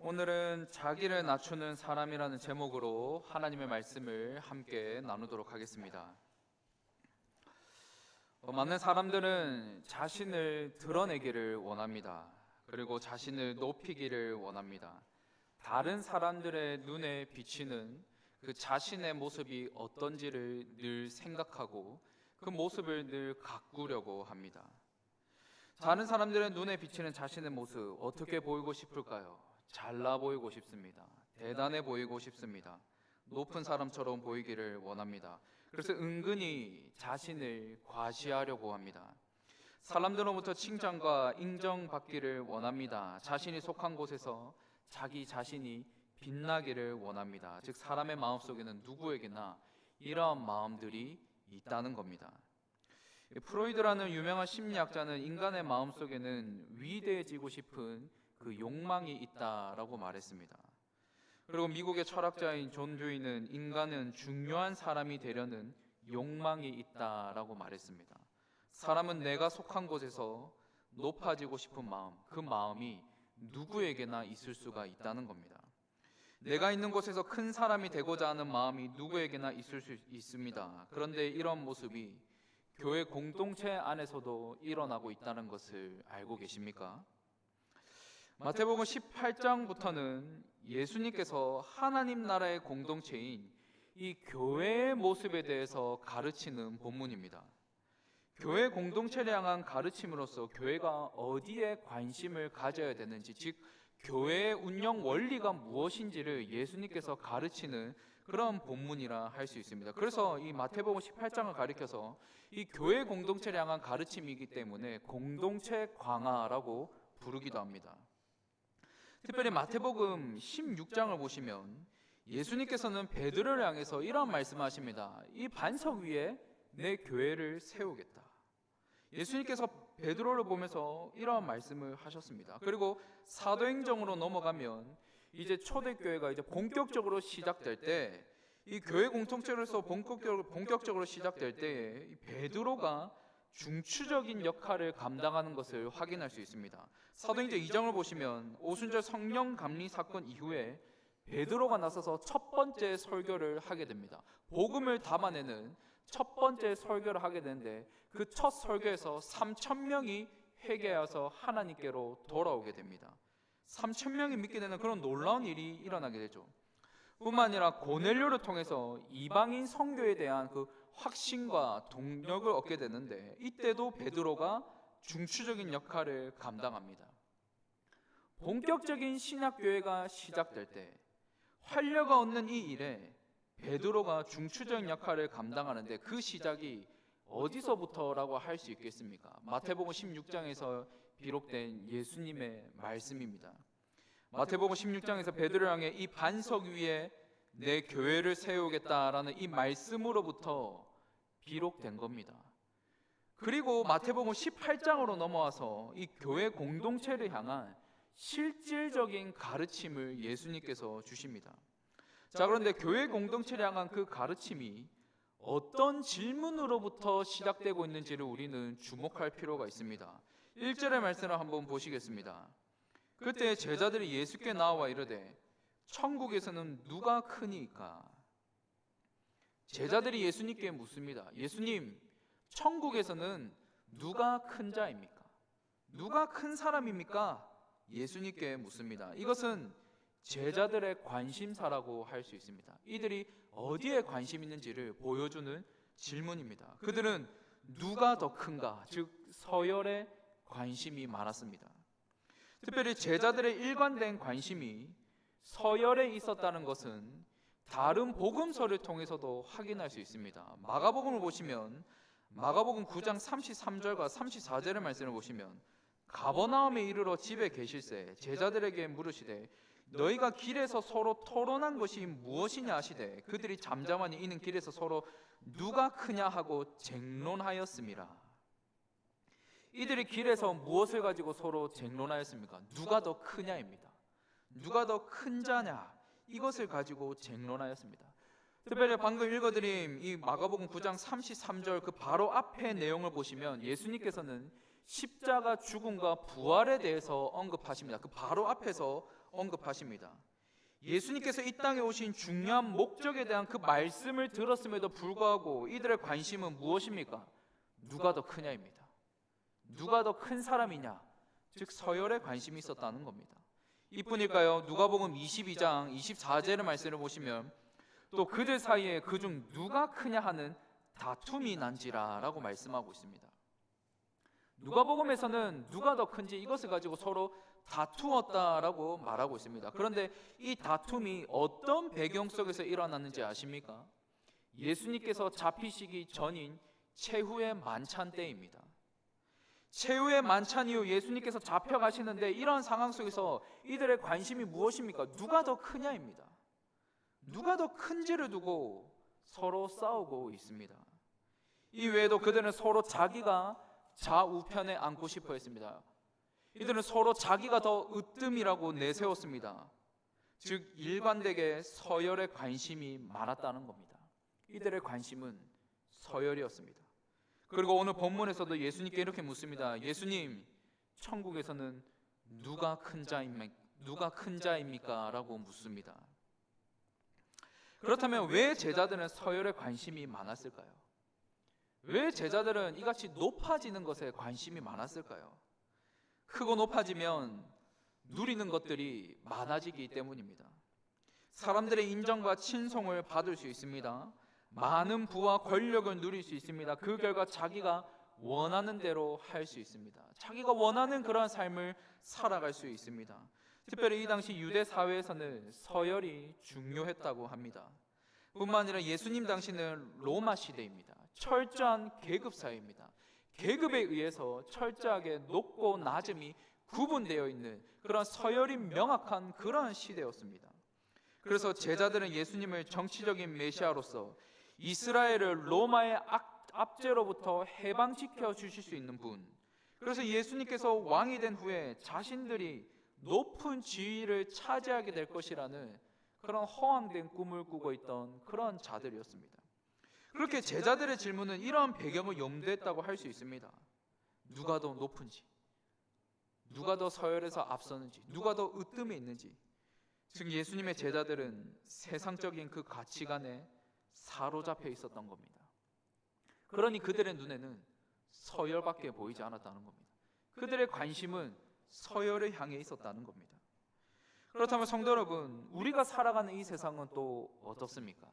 오늘은 자기를 낮추는 사람이라는 제목으로 하나님의 말씀을 함께 나누도록 하겠습니다. 많은 사람들은 자신을 드러내기를 원합니다. 그리고 자신을 높이기를 원합니다. 다른 사람들의 눈에 비치는 그 자신의 모습이 어떤지를 늘 생각하고 그 모습을 늘 가꾸려고 합니다. 다른 사람들의 눈에 비치는 자신의 모습, 어떻게 보이고 싶을까요? 잘나 보이고 싶습니다. 대단해 보이고 싶습니다. 높은 사람처럼 보이기를 원합니다. 그래서 은근히 자신을 과시하려고 합니다. 사람들로부터 칭찬과 인정받기를 원합니다. 자신이 속한 곳에서 자기 자신이 빛나기를 원합니다. 즉 사람의 마음속에는 누구에게나 이러한 마음들이 있다는 겁니다. 프로이드라는 유명한 심리학자는 인간의 마음속에는 위대해지고 싶은 그 욕망이 있다라고 말했습니다. 그리고 미국의 철학자인 존 듀이는 인간은 중요한 사람이 되려는 욕망이 있다라고 말했습니다. 사람은 내가 속한 곳에서 높아지고 싶은 마음, 그 마음이 누구에게나 있을 수가 있다는 겁니다. 내가 있는 곳에서 큰 사람이 되고자 하는 마음이 누구에게나 있을 수 있습니다. 그런데 이런 모습이 교회 공동체 안에서도 일어나고 있다는 것을 알고 계십니까? 마태복음 18장부터는 예수님께서 하나님 나라의 공동체인 이 교회의 모습에 대해서 가르치는 본문입니다. 교회 공동체를 향한 가르침으로써 교회가 어디에 관심을 가져야 되는지, 즉 교회의 운영 원리가 무엇인지를 예수님께서 가르치는 그런 본문이라 할 수 있습니다. 그래서 이 마태복음 18장을 가리켜서 이 교회 공동체를 향한 가르침이기 때문에 공동체 강화라고 부르기도 합니다. 특별히 마태복음 16장을 보시면 예수님께서는 베드로를 향해서 이런 말씀하십니다. 이 반석 위에 내 교회를 세우겠다. 예수님께서 베드로를 보면서 이런 말씀을 하셨습니다. 그리고 사도행전으로 넘어가면 이제 초대교회가 이제 본격적으로 시작될 때, 이 교회 공동체로서 본격적으로 시작될 때에 이 베드로가 중추적인 역할을 감당하는 것을 확인할 수 있습니다. 사도행전 2장을 보시면 오순절 성령 감리 사건 이후에 베드로가 나서서 첫 번째 설교를 하게 됩니다. 복음을 담아내는 첫 번째 설교를 하게 되는데 그 첫 설교에서 3,000명이 회개하여서 하나님께로 돌아오게 됩니다. 3,000명이 믿게 되는 그런 놀라운 일이 일어나게 되죠. 뿐만 아니라 고넬료를 통해서 이방인 선교에 대한 그 확신과 동력을 얻게 되는데 이때도 베드로가 중추적인 역할을 감당합니다. 본격적인 신약교회가 시작될 때 활력을 얻는 이 일에 베드로가 중추적인 역할을 감당하는데 그 시작이 어디서부터라고 할 수 있겠습니까? 마태복음 16장에서 비록된 예수님의 말씀입니다. 마태복음 16장에서 베드로를 향해 이 반석 위에 내 교회를 세우겠다라는 이 말씀으로부터 비록된 겁니다. 그리고 마태복음 18장으로 넘어와서 이 교회 공동체를 향한 실질적인 가르침을 예수님께서 주십니다. 자, 그런데 교회 공동체를 향한 그 가르침이 어떤 질문으로부터 시작되고 있는지를 우리는 주목할 필요가 있습니다. 1절의 말씀을 한번 보시겠습니다. 그때 제자들이 예수께 나와 이르되 천국에서는 누가 크니까? 제자들이 예수님께 묻습니다. 예수님, 천국에서는 누가 큰 자입니까? 누가 큰 사람입니까? 예수님께 묻습니다. 이것은 제자들의 관심사라고 할 수 있습니다. 이들이 어디에 관심 있는지를 보여주는 질문입니다. 그들은 누가 더 큰가, 즉 서열에 관심이 많았습니다. 특별히 제자들의 일관된 관심이 서열에 있었다는 것은 다른 복음서를 통해서도 확인할 수 있습니다. 마가복음을 보시면 마가복음 9장 33절과 34절의 말씀을 보시면 가버나움에 이르러 집에 계실새 제자들에게 물으시되 너희가 길에서 서로 토론한 것이 무엇이냐 하시되 그들이 잠잠하니 이는 길에서 서로 누가 크냐 하고 쟁론하였음이라. 이들이 길에서 무엇을 가지고 서로 쟁론하였습니까? 누가 더 크냐입니다. 누가 더 큰 자냐, 이것을 가지고 쟁론하였습니다. 특별히 방금 읽어드린 이 마가복음 9장 33절 그 바로 앞의 내용을 보시면 예수님께서는 십자가 죽음과 부활에 대해서 언급하십니다. 그 바로 앞에서 언급하십니다. 예수님께서 이 땅에 오신 중요한 목적에 대한 그 말씀을 들었음에도 불구하고 이들의 관심은 무엇입니까? 누가 더 크냐입니다. 누가 더 큰 사람이냐, 즉 서열에 관심이 있었다는 겁니다. 이뿐일까요? 누가복음 22장 24절의 말씀을 보시면 또 그들 사이에 그중 누가 크냐 하는 다툼이 난지라 라고 말씀하고 있습니다. 누가복음에서는 누가 더 큰지 이것을 가지고 서로 다투었다라고 말하고 있습니다. 그런데 이 다툼이 어떤 배경 속에서 일어났는지 아십니까? 예수님께서 잡히시기 전인 최후의 만찬 때입니다. 최후의 만찬 이후 예수님께서 잡혀가시는데 이런 상황 속에서 이들의 관심이 무엇입니까? 누가 더 크냐입니다. 누가 더 큰지를 두고 서로 싸우고 있습니다. 이 외에도 그들은 서로 자기가 좌우편에 앉고 싶어 했습니다. 이들은 서로 자기가 더 으뜸이라고 내세웠습니다. 즉 일관되게 서열에 관심이 많았다는 겁니다. 이들의 관심은 서열이었습니다. 그리고 오늘 본문에서도 예수님께 이렇게 묻습니다. 예수님, 천국에서는 누가 큰 자입니까? 라고 묻습니다. 그렇다면 왜 제자들은 서열에 관심이 많았을까요? 왜 제자들은 이같이 높아지는 것에 관심이 많았을까요? 크고 높아지면 누리는 것들이 많아지기 때문입니다. 사람들의 인정과 칭송을 받을 수 있습니다. 많은 부와 권력을 누릴 수 있습니다. 그 결과 자기가 원하는 대로 할 수 있습니다. 자기가 원하는 그러한 삶을 살아갈 수 있습니다. 특별히 이 당시 유대 사회에서는 서열이 중요했다고 합니다. 뿐만 아니라 예수님 당시는 로마 시대입니다. 철저한 계급 사회입니다. 계급에 의해서 철저하게 높고 낮음이 구분되어 있는 그런 서열이 명확한 그러한 시대였습니다. 그래서 제자들은 예수님을 정치적인 메시아로서 이스라엘을 로마의 압제로부터 해방시켜 주실 수 있는 분, 그래서 예수님께서 왕이 된 후에 자신들이 높은 지위를 차지하게 될 것이라는 그런 허황된 꿈을 꾸고 있던 그런 자들이었습니다. 그렇게 제자들의 질문은 이러한 배경을 염두했다고 할 수 있습니다. 누가 더 높은지, 누가 더 서열에서 앞서는지, 누가 더 으뜸에 있는지. 즉 예수님의 제자들은 세상적인 그 가치관에 사로잡혀 있었던 겁니다. 그러니 그들의 눈에는 서열밖에 보이지 않았다는 겁니다. 그들의 관심은 서열을 향해 있었다는 겁니다. 그렇다면 성도 여러분, 우리가 살아가는 이 세상은 또 어떻습니까?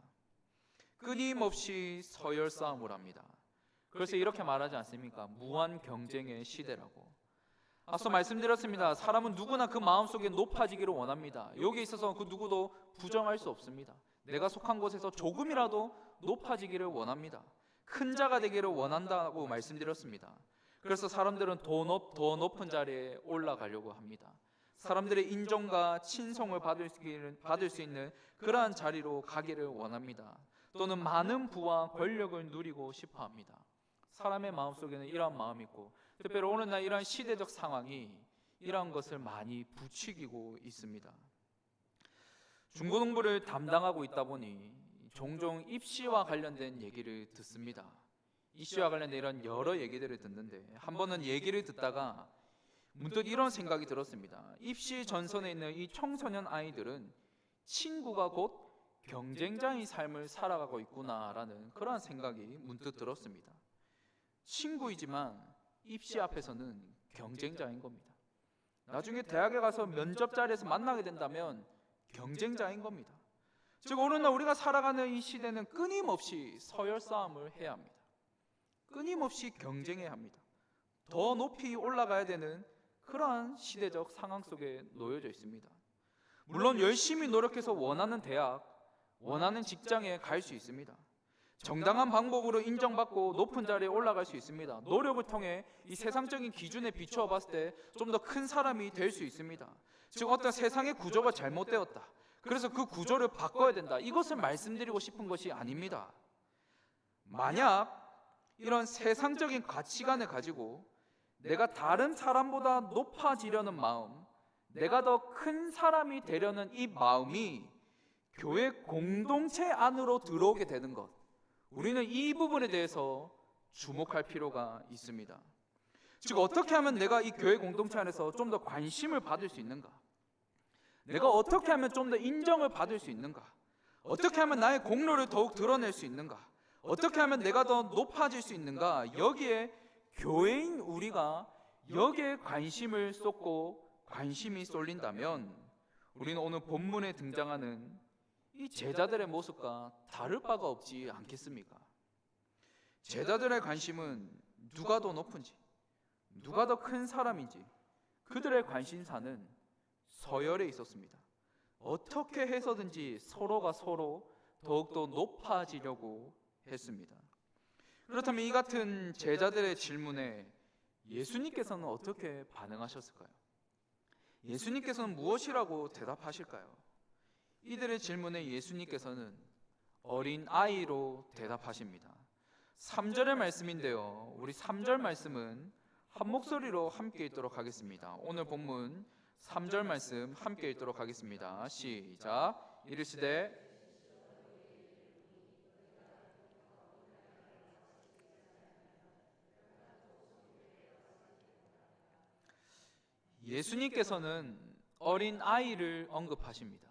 끊임없이 서열 싸움을 합니다. 그래서 이렇게 말하지 않습니까? 무한 경쟁의 시대라고. 앞서 말씀드렸습니다. 사람은 누구나 그 마음속에 높아지기를 원합니다. 여기에 있어서 그 누구도 부정할 수 없습니다. 내가 속한 곳에서 조금이라도 높아지기를 원합니다. 큰 자가 되기를 원한다고 말씀드렸습니다. 그래서 사람들은 더 높은 자리에 올라가려고 합니다. 사람들의 인정과 칭송을 받을 수 있는 그러한 자리로 가기를 원합니다. 또는 많은 부와 권력을 누리고 싶어 합니다. 사람의 마음속에는 이러한 마음이 있고, 특별히 오늘날 이러한 시대적 상황이 이러한 것을 많이 부추기고 있습니다. 중고등부를 담당하고 있다 보니 종종 입시와 관련된 얘기를 듣습니다. 입시와 관련된 이런 여러 얘기들을 듣는데 한 번은 얘기를 듣다가 문득 이런 생각이 들었습니다. 입시 전선에 있는 이 청소년 아이들은 친구가 곧 경쟁자의 삶을 살아가고 있구나라는 그런 생각이 문득 들었습니다. 친구이지만 입시 앞에서는 경쟁자인 겁니다. 나중에 대학에 가서 면접 자리에서 만나게 된다면 경쟁자인 겁니다. 즉 오늘날 우리가 살아가는 이 시대는 끊임없이 서열 싸움을 해야 합니다. 끊임없이 경쟁해야 합니다. 더 높이 올라가야 되는 그러한 시대적 상황 속에 놓여져 있습니다. 물론 열심히 노력해서 원하는 대학, 원하는 직장에 갈 수 있습니다. 정당한 방법으로 인정받고 높은 자리에 올라갈 수 있습니다. 노력을 통해 이 세상적인 기준에 비추어 봤을 때 좀 더 큰 사람이 될 수 있습니다. 즉 어떤 세상의 구조가 잘못되었다, 그래서 그 구조를 바꿔야 된다, 이것을 말씀드리고 싶은 것이 아닙니다. 만약 이런 세상적인 가치관을 가지고 내가 다른 사람보다 높아지려는 마음, 내가 더 큰 사람이 되려는 이 마음이 교회 공동체 안으로 들어오게 되는 것, 우리는 이 부분에 대해서 주목할 필요가 있습니다. 즉 어떻게 하면 내가 이 교회 공동체 안에서 좀 더 관심을 받을 수 있는가? 내가 어떻게 하면 좀 더 인정을 받을 수 있는가? 어떻게 하면 나의 공로를 더욱 드러낼 수 있는가? 어떻게 하면 내가 더 높아질 수 있는가? 여기에 교회인 우리가 여기에 관심을 쏟고 관심이 쏠린다면 우리는 오늘 본문에 등장하는 이 제자들의 모습과 다를 바가 없지 않겠습니까? 제자들의 관심은 누가 더 높은지, 누가 더 큰 사람인지 그들의 관심사는 서열에 있었습니다. 어떻게 해서든지 서로가 서로 더욱더 높아지려고 했습니다. 그렇다면 이 같은 제자들의 질문에 예수님께서는 어떻게 반응하셨을까요? 예수님께서는 무엇이라고 대답하실까요? 이들의 질문에 예수님께서는 어린 아이로 대답하십니다. 3절의 말씀인데요, 우리 3절 말씀은 한 목소리로 함께 읽도록 하겠습니다. 오늘 본문 3절 말씀 함께 읽도록 하겠습니다. 시작. 이르시되 예수님께서는 어린 아이를 언급하십니다.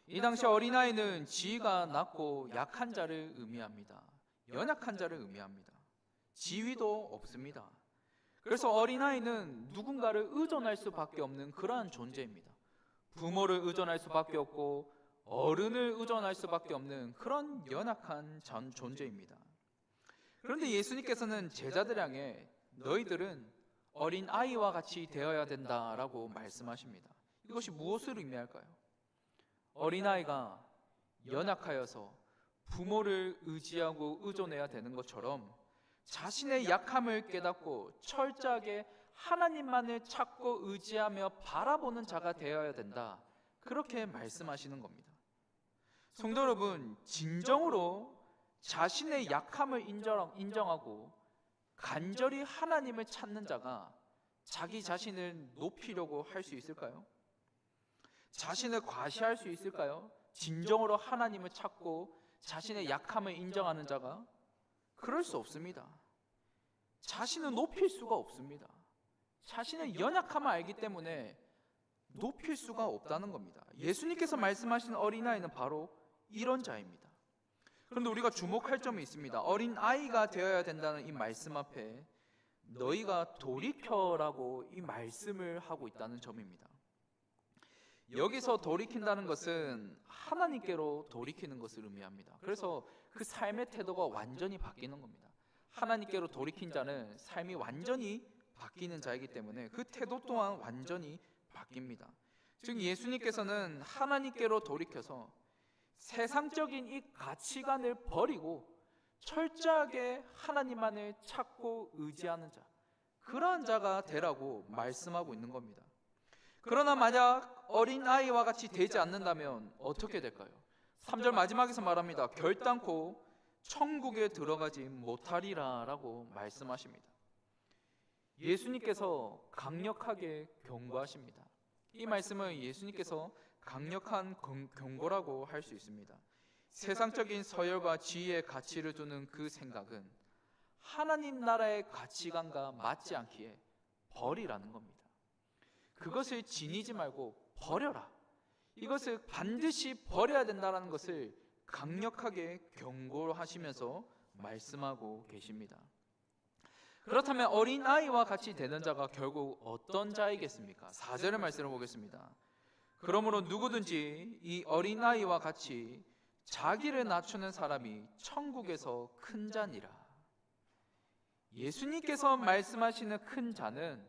이 당시 어린 아이는 지위가 낮고 약한 자를 의미합니다. 연약한 자를 의미합니다. 지위도 없습니다. 그래서 어린아이는 누군가를 의존할 수밖에 없는 그러한 존재입니다. 부모를 의존할 수밖에 없고 어른을 의존할 수밖에 없는 그런 연약한 존재입니다. 그런데 예수님께서는 제자들 향해 너희들은 어린아이와 같이 되어야 된다라고 말씀하십니다. 이것이 무엇을 의미할까요? 어린아이가 연약하여서 부모를 의지하고 의존해야 되는 것처럼 자신의 약함을 깨닫고 철저하게 하나님만을 찾고 의지하며 바라보는 자가 되어야 된다, 그렇게 말씀하시는 겁니다. 성도 여러분, 진정으로 자신의 약함을 인정하고 간절히 하나님을 찾는 자가 자기 자신을 높이려고 할 수 있을까요? 자신을 과시할 수 있을까요? 진정으로 하나님을 찾고 자신의 약함을 인정하는 자가? 그럴 수 없습니다. 자신을 높일 수가 없습니다. 자신의 연약함을 알기 때문에 높일 수가 없다는 겁니다. 예수님께서 말씀하신 어린아이는 바로 이런 자입니다. 그런데 우리가 주목할 점이 있습니다. 어린아이가 되어야 된다는 이 말씀 앞에 너희가 돌이켜라고 이 말씀을 하고 있다는 점입니다. 여기서 돌이킨다는 것은 하나님께로 돌이키는 것을 의미합니다. 그래서 그 삶의 태도가 완전히 바뀌는 겁니다. 하나님께로 돌이킨 자는 삶이 완전히 바뀌는 자이기 때문에 그 태도 또한 완전히 바뀝니다. 즉 예수님께서는 하나님께로 돌이켜서 세상적인 이 가치관을 버리고 철저하게 하나님만을 찾고 의지하는 자, 그러한 자가 되라고 말씀하고 있는 겁니다. 그러나 만약 어린아이와 같이 되지 않는다면 어떻게 될까요? 3절 마지막에서 말합니다. 결단코 천국에 들어가지 못하리라 라고 말씀하십니다. 예수님께서 강력하게 경고하십니다. 이 말씀은 예수님께서 강력한 경고라고 할 수 있습니다. 세상적인 서열과 지위의 가치를 두는 그 생각은 하나님 나라의 가치관과 맞지 않기에 버리라는 겁니다. 그것을 지니지 말고 버려라. 이것을 반드시 버려야 된다는 것을 강력하게 경고하시면서 말씀하고 계십니다. 그렇다면 어린아이와 같이 되는 자가 결국 어떤 자이겠습니까? 4절의 말씀을 보겠습니다. 그러므로 누구든지 이 어린아이와 같이 자기를 낮추는 사람이 천국에서 큰 자니라. 예수님께서 말씀하시는 큰 자는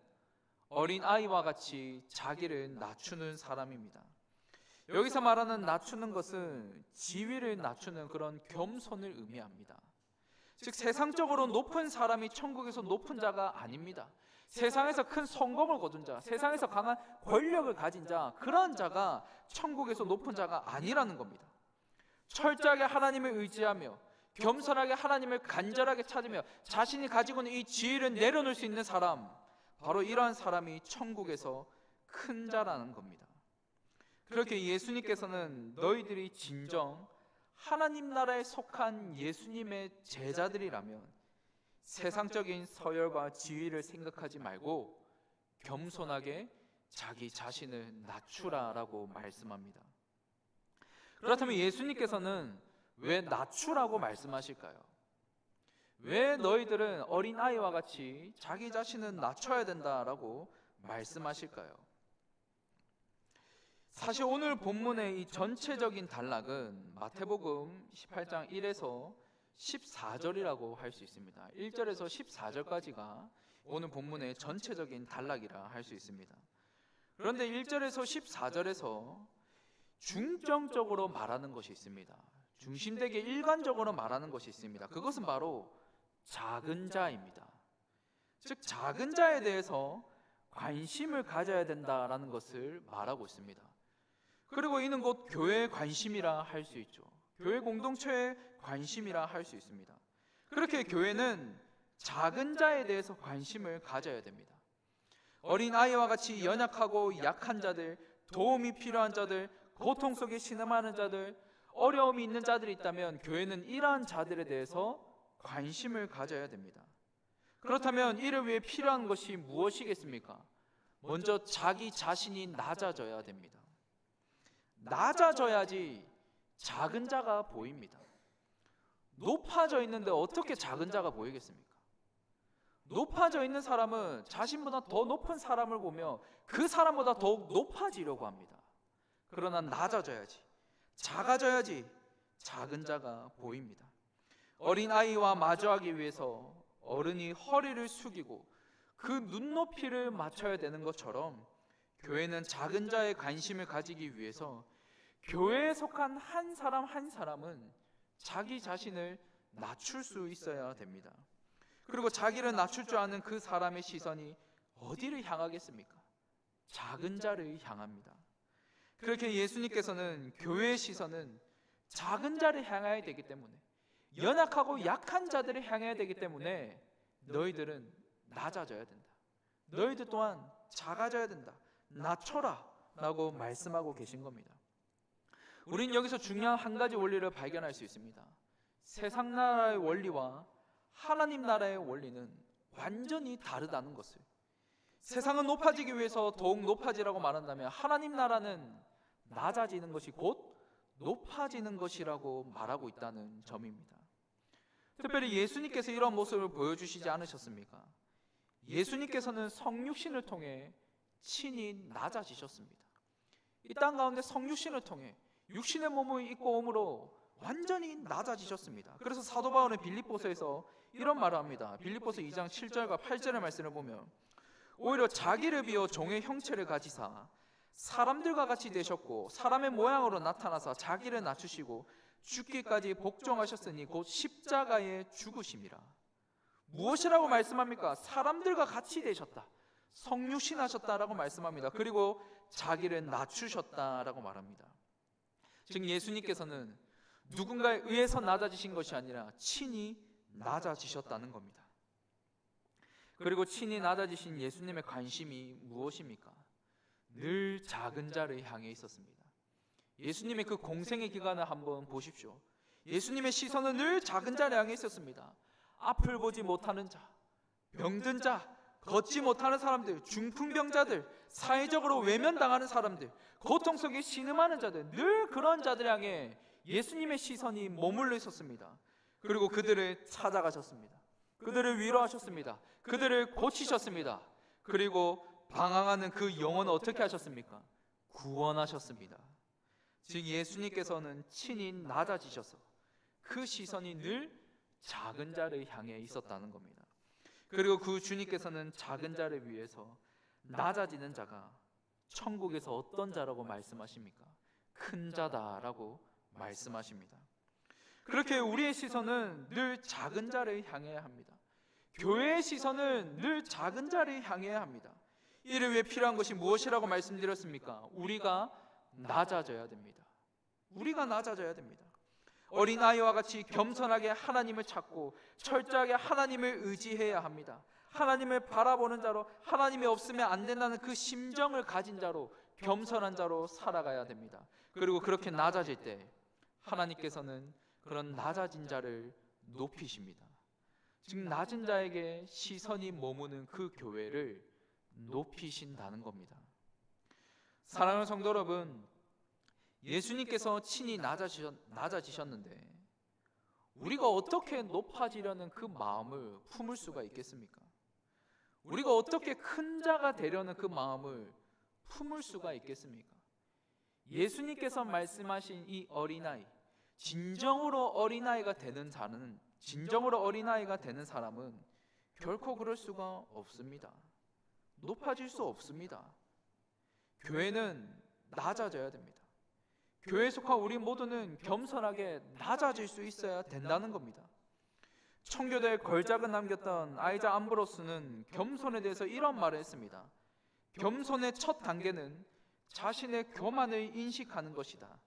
어린아이와 같이 자기를 낮추는 사람입니다. 여기서 말하는 낮추는 것은 지위를 낮추는 그런 겸손을 의미합니다. 즉 세상적으로 높은 사람이 천국에서 높은 자가 아닙니다. 세상에서 큰 성공을 거둔 자, 세상에서 강한 권력을 가진 자, 그런 자가 천국에서 높은 자가 아니라는 겁니다. 철저하게 하나님을 의지하며 겸손하게 하나님을 간절하게 찾으며 자신이 가지고 있는 이 지위를 내려놓을 수 있는 사람, 바로 이러한 사람이 천국에서 큰 자라는 겁니다. 그렇게 예수님께서는 너희들이 진정 하나님 나라에 속한 예수님의 제자들이라면 세상적인 서열과 지위를 생각하지 말고 겸손하게 자기 자신을 낮추라라고 말씀합니다. 그렇다면 예수님께서는 왜 낮추라고 말씀하실까요? 왜 너희들은 어린아이와 같이 자기 자신을 낮춰야 된다라고 말씀하실까요? 사실 오늘 본문의 이 전체적인 단락은 마태복음 18장 1에서 14절이라고 할 수 있습니다. 1절에서 14절까지가 오늘 본문의 전체적인 단락이라 할 수 있습니다. 그런데 1절에서 14절에서 중점적으로 말하는 것이 있습니다. 중심되게 일관적으로 말하는 것이 있습니다. 그것은 바로 작은 자입니다. 즉 작은 자에 대해서 관심을 가져야 된다라는 것을 말하고 있습니다. 그리고 이는 곧 교회의 관심이라 할 수 있죠. 교회 공동체의 관심이라 할 수 있습니다. 그렇게 교회는 작은 자에 대해서 관심을 가져야 됩니다. 어린 아이와 같이 연약하고 약한 자들, 도움이 필요한 자들, 고통 속에 신음하는 자들, 어려움이 있는 자들이 있다면 교회는 이러한 자들에 대해서 관심을 가져야 됩니다. 그렇다면 이를 위해 필요한 것이 무엇이겠습니까? 먼저 자기 자신이 낮아져야 됩니다. 낮아져야지 작은 자가 보입니다. 높아져 있는데 어떻게 작은 자가 보이겠습니까? 높아져 있는 사람은 자신보다 더 높은 사람을 보며 그 사람보다 더욱 높아지려고 합니다. 그러나 낮아져야지, 작아져야지 작은 자가 보입니다. 어린아이와 마주하기 위해서 어른이 허리를 숙이고 그 눈높이를 맞춰야 되는 것처럼 교회는 작은 자의 관심을 가지기 위해서 교회에 속한 한 사람 한 사람은 자기 자신을 낮출 수 있어야 됩니다. 그리고 자기를 낮출 줄 아는 그 사람의 시선이 어디를 향하겠습니까? 작은 자를 향합니다. 그렇게 예수님께서는 교회의 시선은 작은 자를 향해야 되기 때문에, 연약하고 약한 자들을 향해야 되기 때문에 너희들은 낮아져야 된다. 너희들 또한 작아져야 된다. 낮춰라 라고 말씀하고 계신 겁니다. 우린 여기서 중요한 한 가지 원리를 발견할 수 있습니다. 세상 나라의 원리와 하나님 나라의 원리는 완전히 다르다는 것을. 세상은 높아지기 위해서 더욱 높아지라고 말한다면 하나님 나라는 낮아지는 것이 곧 높아지는 것이라고 말하고 있다는 점입니다. 특별히 예수님께서 이런 모습을 보여주시지 않으셨습니까? 예수님께서는 성육신을 통해 친히 낮아지셨습니다. 이 땅 가운데 성육신을 통해 육신의 몸을 입고 오므로 완전히 낮아지셨습니다. 그래서 사도 바울은 빌립보서에서 이런 말을 합니다. 빌립보서 2장 7절과 8절의 말씀을 보면 오히려 자기를 비워 종의 형체를 가지사 사람들과 같이 되셨고 사람의 모양으로 나타나사 자기를 낮추시고 죽기까지 복종하셨으니 곧 십자가에 죽으심이라. 무엇이라고 말씀합니까? 사람들과 같이 되셨다, 성육신하셨다라고 말씀합니다. 그리고 자기를 낮추셨다라고 말합니다. 즉 예수님께서는 누군가에 의해서 낮아지신 것이 아니라 친히 낮아지셨다는 겁니다. 그리고 친히 낮아지신 예수님의 관심이 무엇입니까? 늘 작은 자를 향해 있었습니다. 예수님의 그 공생의 기간을 한번 보십시오. 예수님의 시선은 늘 작은 자를 향해 있었습니다. 앞을 보지 못하는 자, 병든 자, 걷지 못하는 사람들, 중풍병자들, 사회적으로 외면당하는 사람들, 고통 속에 신음하는 자들, 늘 그런 자들 향해 예수님의 시선이 머물러 있었습니다. 그리고 그들을 찾아가셨습니다. 그들을 위로하셨습니다. 그들을 고치셨습니다. 그리고 방황하는 그 영혼을 어떻게 하셨습니까? 구원하셨습니다. 즉 예수님께서는 친히 낮아지셔서 그 시선이 늘 작은 자를 향해 있었다는 겁니다. 그리고 그 주님께서는 작은 자를 위해서 낮아지는 자가 천국에서 어떤 자라고 말씀하십니까? 큰 자다라고 말씀하십니다. 그렇게 우리의 시선은 늘 작은 자를 향해야 합니다. 교회의 시선은 늘 작은 자를 향해야 합니다. 이를 위해 필요한 것이 무엇이라고 말씀드렸습니까? 우리가 낮아져야 됩니다. 우리가 낮아져야 됩니다. 어린아이와 같이 겸손하게 하나님을 찾고 철저하게 하나님을 의지해야 합니다. 하나님을 바라보는 자로, 하나님이 없으면 안 된다는 그 심정을 가진 자로, 겸손한 자로 살아가야 됩니다. 그리고 그렇게 낮아질 때 하나님께서는 그런 낮아진 자를 높이십니다. 지금 낮은 자에게 시선이 머무는 그 교회를 높이신다는 겁니다. 사랑하는 성도 여러분, 예수님께서 친히 낮아지셨는데 우리가 어떻게 높아지려는 그 마음을 품을 수가 있겠습니까? 우리가 어떻게 큰 자가 되려는 그 마음을 품을 수가 있겠습니까? 예수님께서 말씀하신 이 어린아이, 진정으로 어린아이가 되는 사람은 결코 그럴 수가 없습니다. 높아질 수 없습니다. 교회는 낮아져야 됩니다. 교회에 속한 우리 모두는 겸손하게 낮아질 수 있어야 된다는 겁니다. 청교도에 걸작을 남겼던 아이작 암브로스는 겸손에 대해서 이런 말을 했습니다. 겸손의 첫 단계는 자신의 교만을 인식하는 것이다.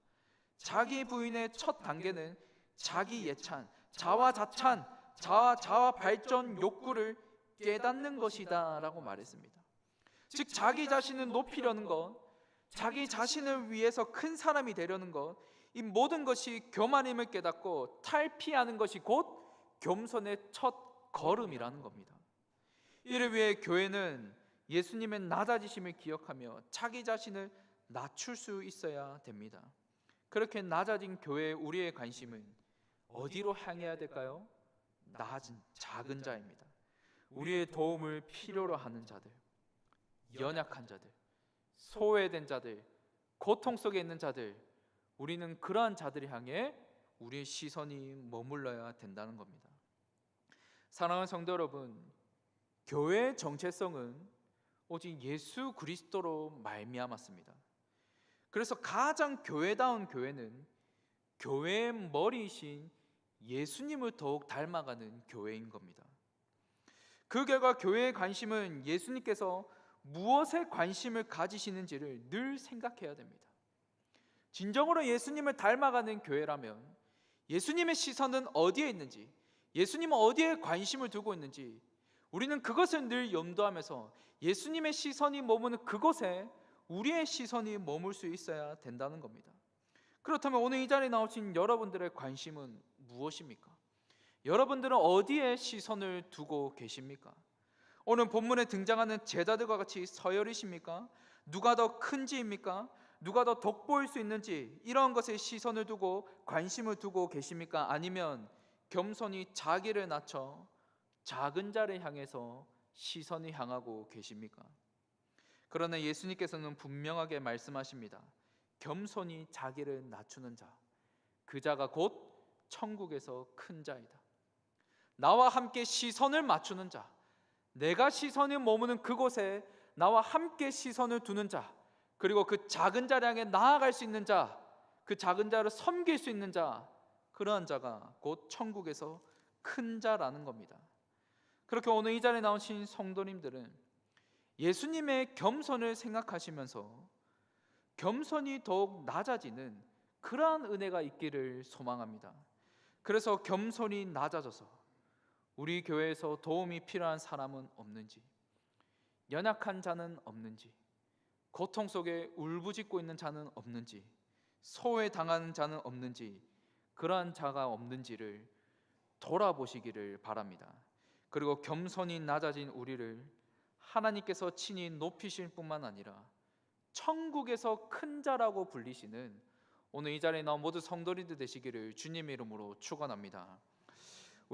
자기 부인의 첫 단계는 자기 예찬, 자화자찬, 자아 발전 욕구를 깨닫는 것이다 라고 말했습니다. 즉 자기 자신을 높이려는 것, 자기 자신을 위해서 큰 사람이 되려는 것, 이 모든 것이 교만임을 깨닫고 탈피하는 것이 곧 겸손의 첫 걸음이라는 겁니다. 이를 위해 교회는 예수님의 낮아지심을 기억하며 자기 자신을 낮출 수 있어야 됩니다. 그렇게 낮아진 교회의 우리의 관심은 어디로 향해야 될까요? 낮은 작은 자입니다. 우리의 도움을 필요로 하는 자들, 연약한 자들, 소외된 자들, 고통 속에 있는 자들, 우리는 그러한 자들을 향해 우리의 시선이 머물러야 된다는 겁니다. 사랑하는 성도 여러분, 교회의 정체성은 오직 예수 그리스도로 말미암았습니다. 그래서 가장 교회다운 교회는 교회의 머리이신 예수님을 더욱 닮아가는 교회인 겁니다. 그 결과 교회의 관심은 예수님께서 무엇에 관심을 가지시는지를 늘 생각해야 됩니다. 진정으로 예수님을 닮아가는 교회라면 예수님의 시선은 어디에 있는지, 예수님은 어디에 관심을 두고 있는지 우리는 그것을 늘 염두하면서 예수님의 시선이 머무는 그곳에 우리의 시선이 머물 수 있어야 된다는 겁니다. 그렇다면 오늘 이 자리에 나오신 여러분들의 관심은 무엇입니까? 여러분들은 어디에 시선을 두고 계십니까? 오늘 본문에 등장하는 제자들과 같이 서열이십니까? 누가 더 큰지입니까? 누가 더 돋보일 수 있는지 이런 것에 시선을 두고 관심을 두고 계십니까? 아니면 겸손히 자기를 낮춰 작은 자를 향해서 시선이 향하고 계십니까? 그러나 예수님께서는 분명하게 말씀하십니다. 겸손히 자기를 낮추는 자, 그 자가 곧 천국에서 큰 자이다. 나와 함께 시선을 맞추는 자, 내가 시선이 머무는 그곳에 나와 함께 시선을 두는 자, 그리고 그 작은 자를 향해 나아갈 수 있는 자, 그 작은 자를 섬길 수 있는 자, 그러한 자가 곧 천국에서 큰 자라는 겁니다. 그렇게 오늘 이 자리에 나오신 성도님들은 예수님의 겸손을 생각하시면서 겸손이 더욱 낮아지는 그러한 은혜가 있기를 소망합니다. 그래서 겸손이 낮아져서 우리 교회에서 도움이 필요한 사람은 없는지, 연약한 자는 없는지, 고통 속에 울부짖고 있는 자는 없는지, 소외당하는 자는 없는지, 그러한 자가 없는지를 돌아보시기를 바랍니다. 그리고 겸손히 낮아진 우리를 하나님께서 친히 높이실 뿐만 아니라 천국에서 큰 자라고 불리시는 오늘 이 자리에 나온 모든 성도님들 되시기를 주님의 이름으로 축원합니다.